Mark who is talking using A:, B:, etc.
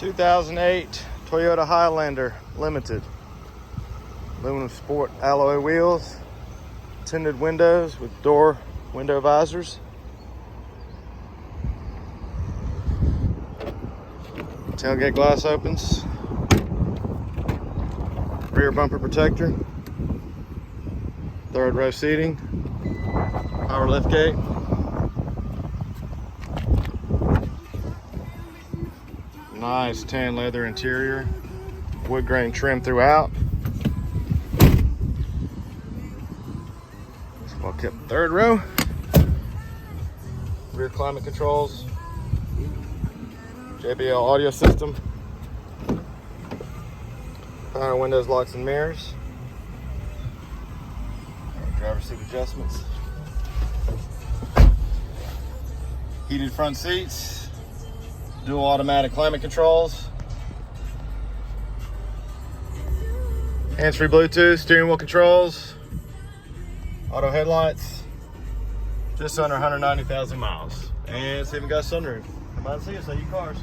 A: 2008 Toyota Highlander Limited. Aluminum sport alloy wheels, tinted windows with window visors. Tailgate glass opens. Rear bumper protector. Third row seating. Power lift gate. Nice tan leather interior. Wood grain trim throughout. Well kept third row. Rear climate controls. JBL audio system. Power windows, locks and mirrors. Driver's seat adjustments. Heated front seats. Dual automatic climate controls. Hands-free Bluetooth, steering wheel controls. Auto headlights. Just under 190,000 miles. And it's even got a sunroof. Come by and see us, sell you cars.